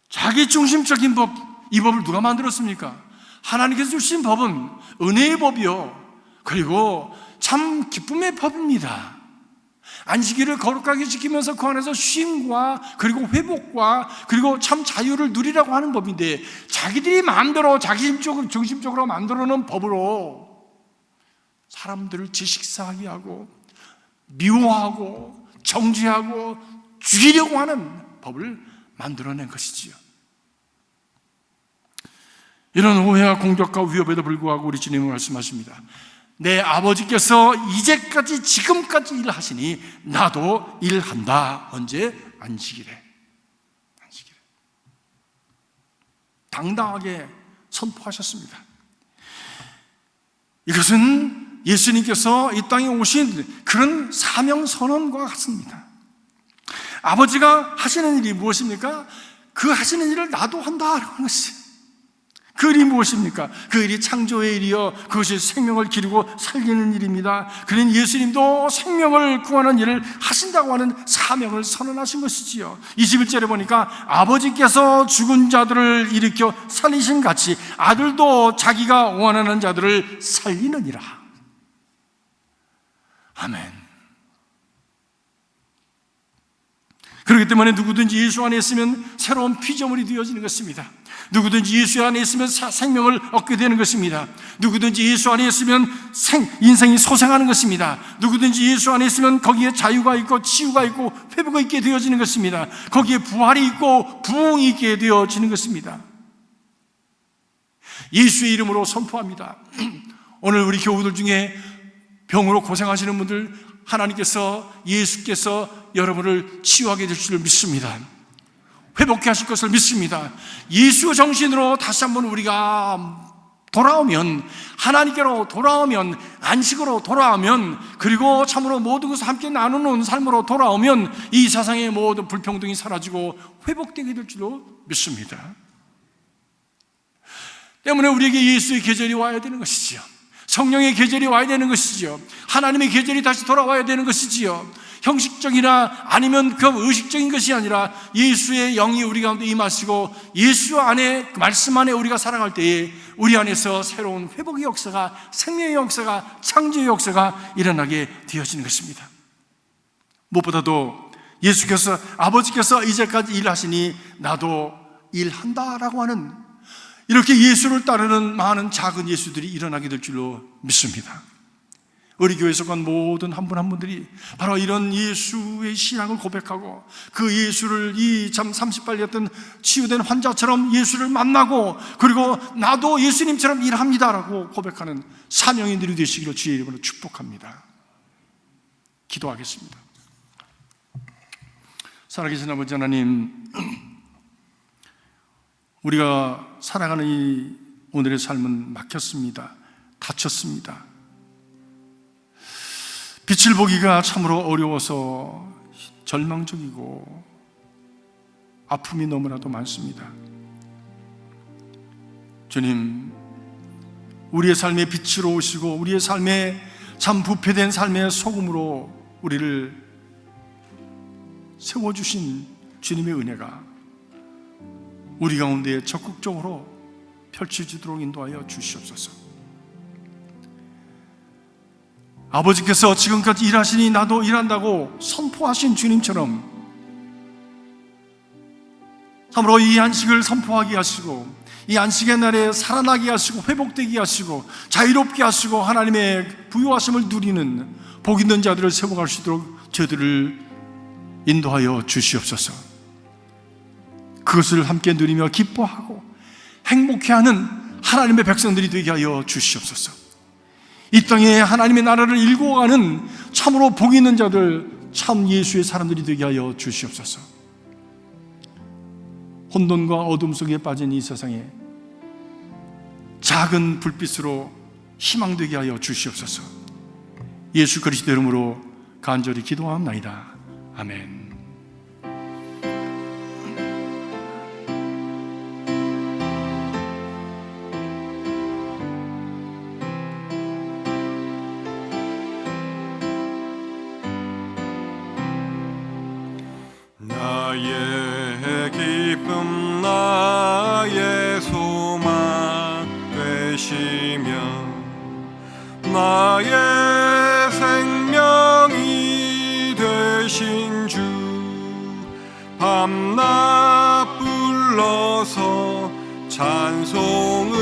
자기 중심적인 법, 이 법을 누가 만들었습니까? 하나님께서 주신 법은 은혜의 법이요, 그리고 참 기쁨의 법입니다. 안식일을 거룩하게 지키면서 그 안에서 쉼과 그리고 회복과 그리고 참 자유를 누리라고 하는 법인데, 자기들이 마음대로 자기 중심적으로 만들어 놓은 법으로 사람들을 질식사하게 하고 미워하고 정죄하고 죽이려고 하는 법을 만들어낸 것이지요. 이런 오해와 공격과 위협에도 불구하고 우리 주님은 말씀하십니다. 내 아버지께서 이제까지 지금까지 일하시니 나도 일한다. 언제? 안식일에. 당당하게 선포하셨습니다. 이것은 예수님께서 이 땅에 오신 그런 사명 선언과 같습니다. 아버지가 하시는 일이 무엇입니까? 그 하시는 일을 나도 한다라고 하는 것이, 그 일이 무엇입니까? 그 일이 창조의 일이요, 그것이 생명을 기르고 살리는 일입니다. 그는 예수님도 생명을 구하는 일을 하신다고 하는 사명을 선언하신 것이지요. 21절에 보니까 아버지께서 죽은 자들을 일으켜 살리신 같이 아들도 자기가 원하는 자들을 살리느니라. 아멘. 그렇기 때문에 누구든지 예수 안에 있으면 새로운 피조물이 되어지는 것입니다. 누구든지 예수 안에 있으면 생명을 얻게 되는 것입니다. 누구든지 예수 안에 있으면 인생이 소생하는 것입니다. 누구든지 예수 안에 있으면 거기에 자유가 있고 치유가 있고 회복이 있게 되어지는 것입니다. 거기에 부활이 있고 부흥이 있게 되어지는 것입니다. 예수의 이름으로 선포합니다. 오늘 우리 교우들 중에 병으로 고생하시는 분들, 하나님께서, 예수께서 여러분을 치유하게 될 줄을 믿습니다. 회복케 하실 것을 믿습니다. 예수 정신으로 다시 한번 우리가 돌아오면, 하나님께로 돌아오면, 안식으로 돌아오면, 그리고 참으로 모든 것을 함께 나누는 삶으로 돌아오면 이 세상의 모든 불평등이 사라지고 회복되게 될 줄로 믿습니다. 때문에 우리에게 예수의 계절이 와야 되는 것이지요. 성령의 계절이 와야 되는 것이지요. 하나님의 계절이 다시 돌아와야 되는 것이지요. 형식적이나 아니면 그 의식적인 것이 아니라 예수의 영이 우리 가운데 임하시고 예수 안에, 말씀 안에 우리가 살아갈 때에 우리 안에서 새로운 회복의 역사가, 생명의 역사가, 창조의 역사가 일어나게 되어지는 것입니다. 무엇보다도 예수께서, 아버지께서 이제까지 일하시니 나도 일한다라고 하는, 이렇게 예수를 따르는 많은 작은 예수들이 일어나게 될 줄로 믿습니다. 우리 교회에 속한 모든 한 분 한 분들이 바로 이런 예수의 신앙을 고백하고 그 예수를, 이 참 38이었던 치유된 환자처럼 예수를 만나고, 그리고 나도 예수님처럼 일합니다라고 고백하는 사명인들이 되시기를 주의 이름으로 축복합니다. 기도하겠습니다. 살아계신 아버지 하나님, 우리가 살아가는 이 오늘의 삶은 막혔습니다. 닫혔습니다. 빛을 보기가 참으로 어려워서 절망적이고 아픔이 너무나도 많습니다. 주님, 우리의 삶에 빛으로 오시고 우리의 삶에 참 부패된 삶의 소금으로 우리를 세워주신 주님의 은혜가 우리 가운데 적극적으로 펼쳐지도록 인도하여 주시옵소서. 아버지께서 지금까지 일하시니 나도 일한다고 선포하신 주님처럼 참으로 이 안식을 선포하게 하시고, 이 안식의 날에 살아나게 하시고, 회복되게 하시고, 자유롭게 하시고, 하나님의 부유하심을 누리는 복 있는 자들을 세워갈 수 있도록 저희들을 인도하여 주시옵소서. 그것을 함께 누리며 기뻐하고 행복해하는 하나님의 백성들이 되게 하여 주시옵소서. 이 땅에 하나님의 나라를 일구어가는 참으로 복 있는 자들, 참 예수의 사람들이 되게 하여 주시옵소서. 혼돈과 어둠 속에 빠진 이 세상에 작은 불빛으로 희망되게 하여 주시옵소서. 예수 그리스도 이름으로 간절히 기도하옵나이다. 아멘. 나의 기쁨, 나의 소망 되시며 나의 생명이 되신 주, 밤낮 불러서 찬송을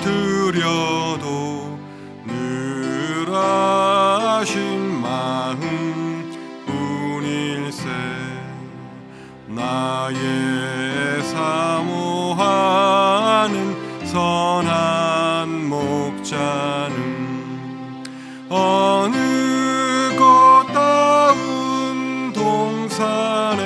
드려도 늘 하신 마음 뿐일세. 나의 사모하는 선한 목자는 어느 꽃다운 동산에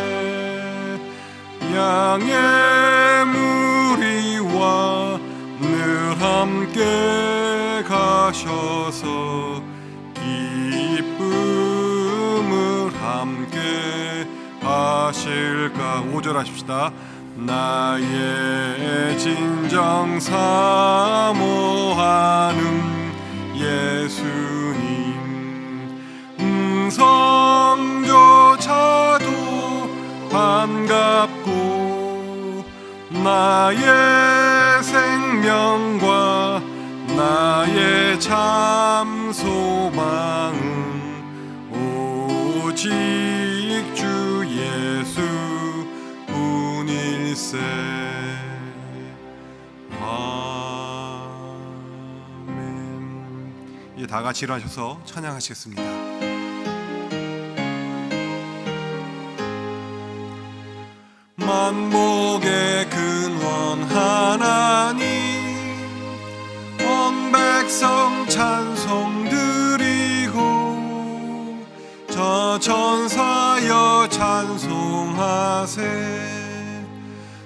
양의 무리와 늘 함께 가셔서 기쁨을 함께 하실까. 5절 하십시다. 나의 진정 사모하는 예수님, 음성조차도 반갑고 나의 생명과 나의 참 소망은 오직 주 예수 뿐일세. 아멘. 이제 다 같이 일어나셔서 찬양하시겠습니다. 만복의 근원 하나님, 온 백성 찬송 드리고 저 천사여 찬송하세.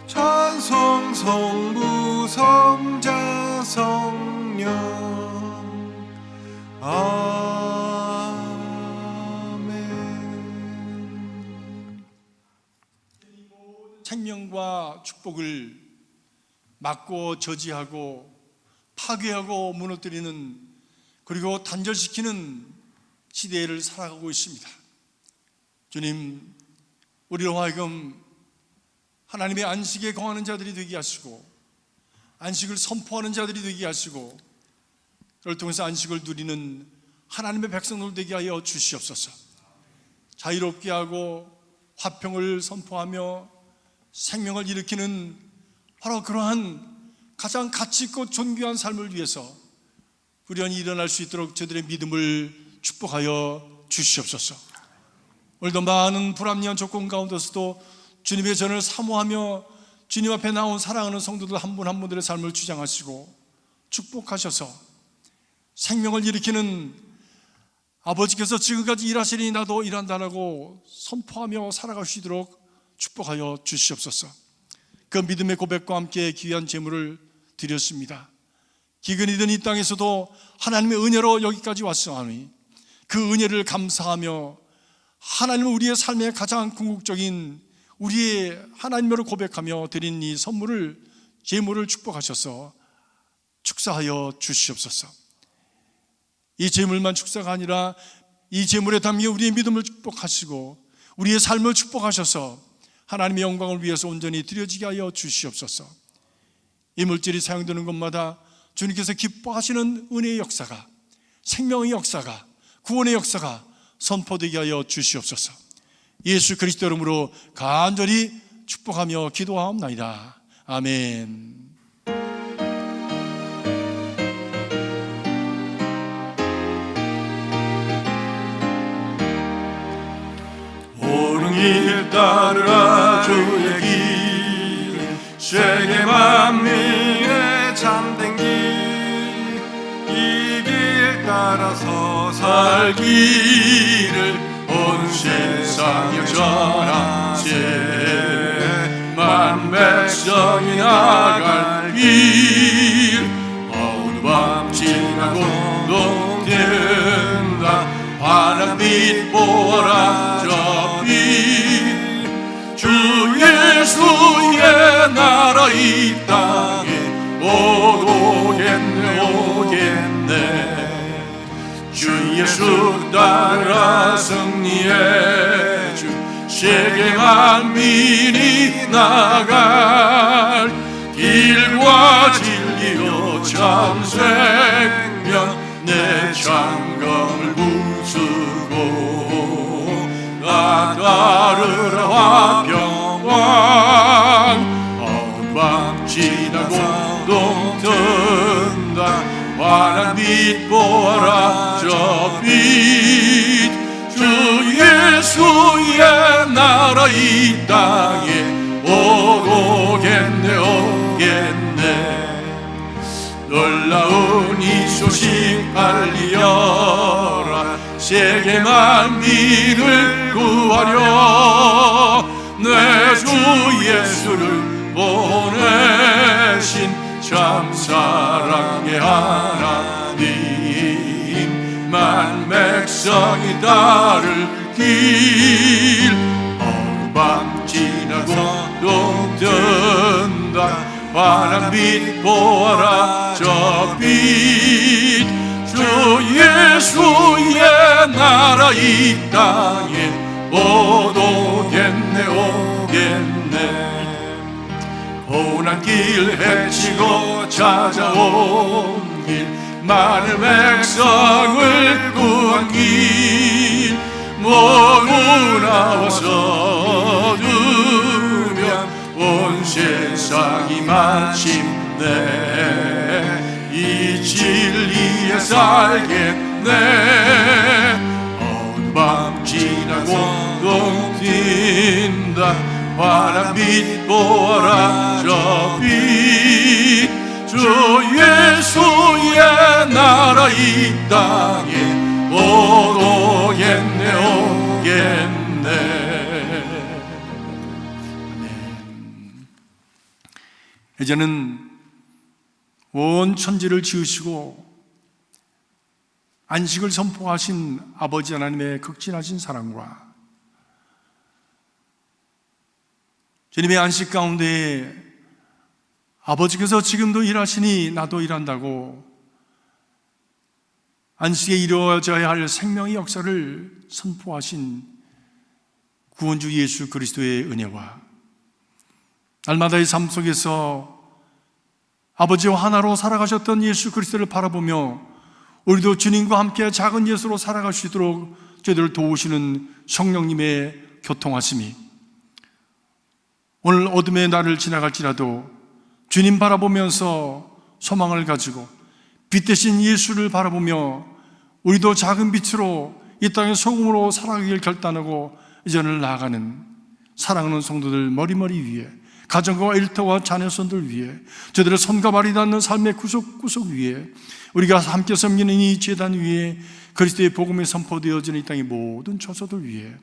찬송 성부 성자 성령. 아멘. 생명과 축복을 막고 저지하고 파괴하고 무너뜨리는, 그리고 단절시키는 시대를 살아가고 있습니다. 주님, 우리로 하여금 하나님의 안식에 거하는 자들이 되게 하시고 안식을 선포하는 자들이 되게 하시고 그걸 통해서 안식을 누리는 하나님의 백성들 되게 하여 주시옵소서. 자유롭게 하고 화평을 선포하며 생명을 일으키는 바로 그러한 가장 가치 있고 존귀한 삶을 위해서 부련히 일어날 수 있도록 저들의 믿음을 축복하여 주시옵소서. 오늘도 많은 불합리한 조건 가운데서도 주님의 전을 사모하며 주님 앞에 나온 사랑하는 성도들 한 분 한 분들의 삶을 주장하시고 축복하셔서 생명을 일으키는 아버지께서 지금까지 일하시니 나도 일한다라고 선포하며 살아갈 수 있도록 축복하여 주시옵소서. 그 믿음의 고백과 함께 귀한 제물을 드렸습니다. 기근이 든 이 땅에서도 하나님의 은혜로 여기까지 왔사오니 그 은혜를 감사하며 하나님은 우리의 삶의 가장 궁극적인 우리의 하나님으로 고백하며 드린 이 선물을, 제물을 축복하셔서 축사하여 주시옵소서. 이 제물만 축사가 아니라 이 제물에 담겨 우리의 믿음을 축복하시고 우리의 삶을 축복하셔서 하나님의 영광을 위해서 온전히 드려지게 하여 주시옵소서. 이 물질이 사용되는 곳마다 주님께서 기뻐하시는 은혜의 역사가, 생명의 역사가, 구원의 역사가 선포되게 하여 주시옵소서. 예수 그리스도 이름으로 간절히 축복하며 기도하옵나이다. 아멘. 옳은 길 따르라 주의 길, 세계 만민의 참된 길, 이 길 따라서 살기를 온 세상에 전하세. 만 백성이 나갈 길, 어두운 밤 지나고 동된다. 바람빛 보라 저 빛, 주 예수의 나라 이 땅에 오겠네 오겠네. 주 예수 따라 승리해 주, 세계 만민이 나갈 길과 진리요 참 생명. 내 장검을 부수고 나 따르라 화평왕. 어두운 밤 지나고 동튼다. 환한 빛 보아라 저 빛, 주 예수의 나라 이 땅에 오겠네 오겠네. 놀라운 이 소식 알리어라. 세계 만민을 구하려 내 주 예수를 보내신 참 사랑의 하나님. 만 백성이 따를 길, 어두운 밤 지나고 동전 환한 빛 보아라 저 빛 주 예수의 나라 이 땅에 못 오겠네 오겠네 고난 길 헤치고 찾아온 길 많은 백성을 구한 길 모두 나와서 두면 온 세상이 마침내 이 진리에 살겠네 어느 밤 지나고 동 튄다 환한 빛 보아라 저 빛 주 예수의 나라 이 땅에 못 오겠네 오겠네 이제는 온 천지를 지으시고 안식을 선포하신 아버지 하나님의 극진하신 사랑과 주님의 안식 가운데 아버지께서 지금도 일하시니 나도 일한다고 안식에 이루어져야 할 생명의 역사를 선포하신 구원주 예수 그리스도의 은혜와 날마다의 삶 속에서 아버지와 하나로 살아가셨던 예수 그리스도를 바라보며 우리도 주님과 함께 작은 예수로 살아갈 수 있도록 저희들을 도우시는 성령님의 교통하심이 오늘 어둠의 날을 지나갈지라도 주님 바라보면서 소망을 가지고 빛 대신 예수를 바라보며 우리도 작은 빛으로 이 땅의 소금으로 살아가길 결단하고 이전을 나아가는 사랑하는 성도들 머리머리 위에 가정과 일터와 자녀손들 위에 저들의 손과 발이 닿는 삶의 구석구석 위에 우리가 함께 섬기는 이 제단 위에 그리스도의 복음이 선포되어지는 이 땅의 모든 처소들 위에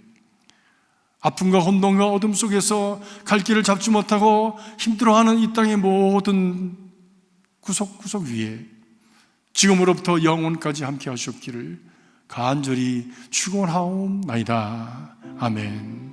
아픔과 혼돈과 어둠 속에서 갈 길을 잡지 못하고 힘들어하는 이 땅의 모든 구석구석 위에 지금으로부터 영원까지 함께 하시옵기를 간절히 축원하옵나이다. 아멘.